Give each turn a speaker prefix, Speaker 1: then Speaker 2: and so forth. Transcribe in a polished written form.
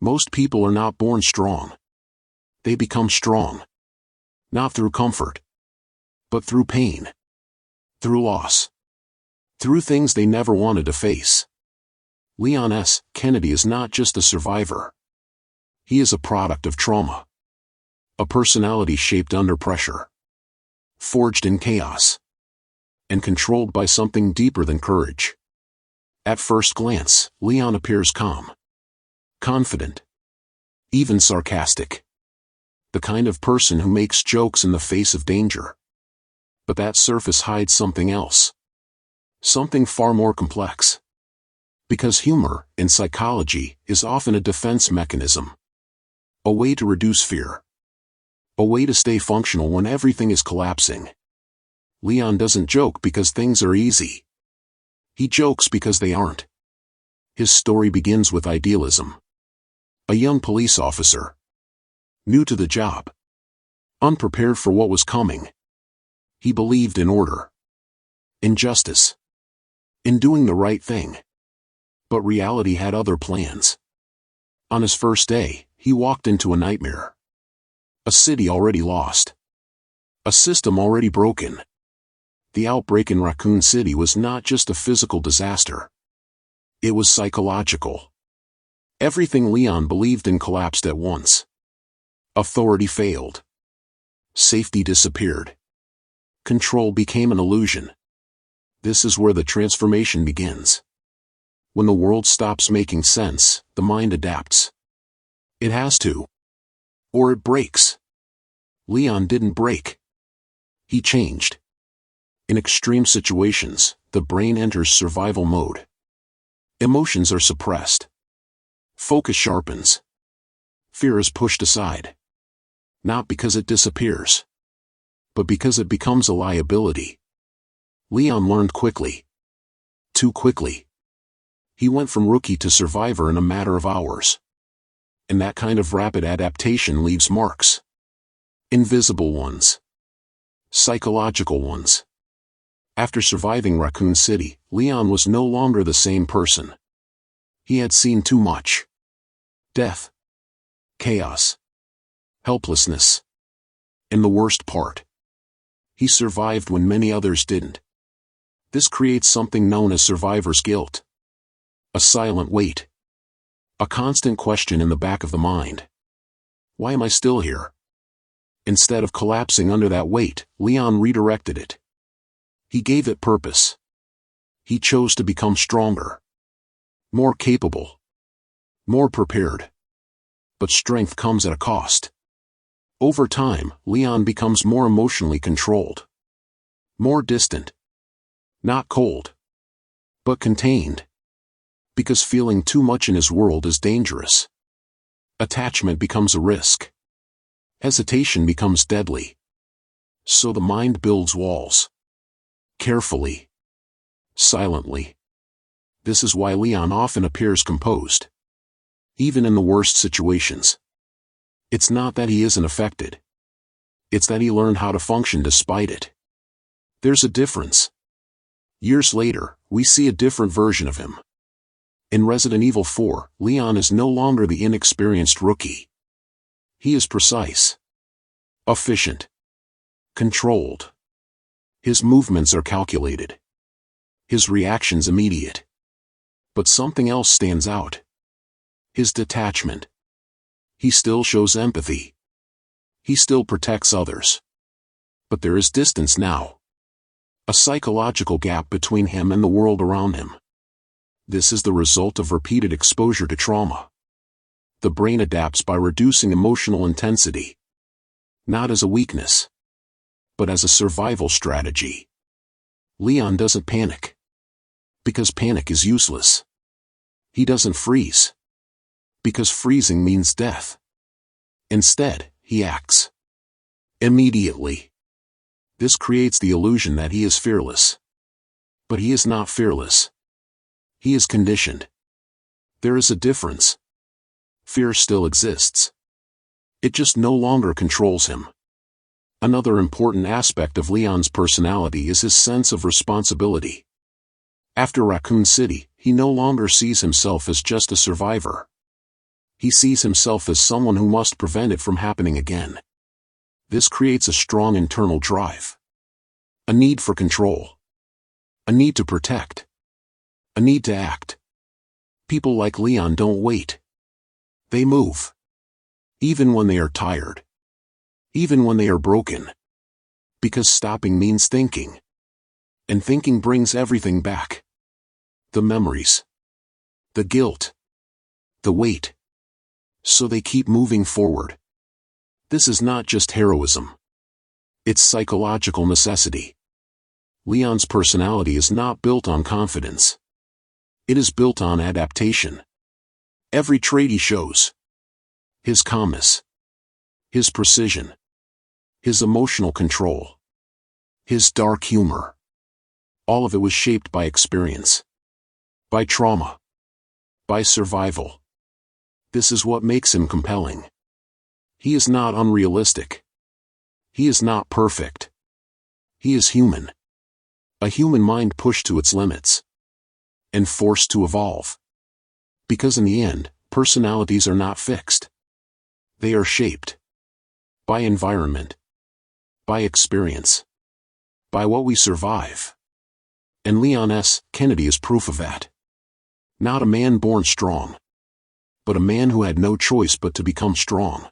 Speaker 1: Most people are not born strong. They become strong. Not through comfort, but through pain. Through loss. Through things they never wanted to face. Leon S. Kennedy is not just a survivor. He is a product of trauma. A personality shaped under pressure. Forged in chaos. And controlled by something deeper than courage. At first glance, Leon appears calm. Confident. Even sarcastic. The kind of person who makes jokes in the face of danger. But that surface hides something else. Something far more complex. Because humor, in psychology, is often a defense mechanism. A way to reduce fear. A way to stay functional when everything is collapsing. Leon doesn't joke because things are easy. He jokes because they aren't. His story begins with idealism. A young police officer. New to the job. Unprepared for what was coming. He believed in order. In justice. In doing the right thing. But reality had other plans. On his first day, he walked into a nightmare. A city already lost. A system already broken. The outbreak in Raccoon City was not just a physical disaster. It was psychological. Everything Leon believed in collapsed at once. Authority failed. Safety disappeared. Control became an illusion. This is where the transformation begins. When the world stops making sense, the mind adapts. It has to. Or it breaks. Leon didn't break. He changed. In extreme situations, the brain enters survival mode. Emotions are suppressed. Focus sharpens. Fear is pushed aside. Not because it disappears, but because it becomes a liability. Leon learned quickly. Too quickly. He went from rookie to survivor in a matter of hours. And that kind of rapid adaptation leaves marks. Invisible ones. Psychological ones. After surviving Raccoon City, Leon was no longer the same person. He had seen too much. Death. Chaos. Helplessness. And the worst part. He survived when many others didn't. This creates something known as survivor's guilt. A silent weight. A constant question in the back of the mind. Why am I still here? Instead of collapsing under that weight, Leon redirected it. He gave it purpose. He chose to become stronger. More capable. More prepared. But strength comes at a cost. Over time, Leon becomes more emotionally controlled. More distant. Not cold. But contained. Because feeling too much in his world is dangerous. Attachment becomes a risk. Hesitation becomes deadly. So the mind builds walls. Carefully. Silently. This is why Leon often appears composed. Even in the worst situations. It's not that he isn't affected. It's that he learned how to function despite it. There's a difference. Years later, we see a different version of him. In Resident Evil 4, Leon is no longer the inexperienced rookie. He is precise. Efficient. Controlled. His movements are calculated. His reactions immediate. But something else stands out. His detachment. He still shows empathy. He still protects others. But there is distance now. A psychological gap between him and the world around him. This is the result of repeated exposure to trauma. The brain adapts by reducing emotional intensity. Not as a weakness, but as a survival strategy. Leon doesn't panic. Because panic is useless. He doesn't freeze. Because freezing means death. Instead, he acts. Immediately. This creates the illusion that he is fearless. But he is not fearless. He is conditioned. There is a difference. Fear still exists. It just no longer controls him. Another important aspect of Leon's personality is his sense of responsibility. After Raccoon City, he no longer sees himself as just a survivor. He sees himself as someone who must prevent it from happening again. This creates a strong internal drive. A need for control. A need to protect. A need to act. People like Leon don't wait. They move. Even when they are tired. Even when they are broken. Because stopping means thinking. And thinking brings everything back. The memories. The guilt. The weight. So they keep moving forward. This is not just heroism. It's psychological necessity. Leon's personality is not built on confidence. It is built on adaptation. Every trait he shows. His calmness. His precision. His emotional control. His dark humor. All of it was shaped by experience. By trauma. By survival. This is what makes him compelling. He is not unrealistic. He is not perfect. He is human. A human mind pushed to its limits. And forced to evolve. Because in the end, personalities are not fixed. They are shaped. By environment. By experience. By what we survive. And Leon S. Kennedy is proof of that. Not a man born strong. But a man who had no choice but to become strong.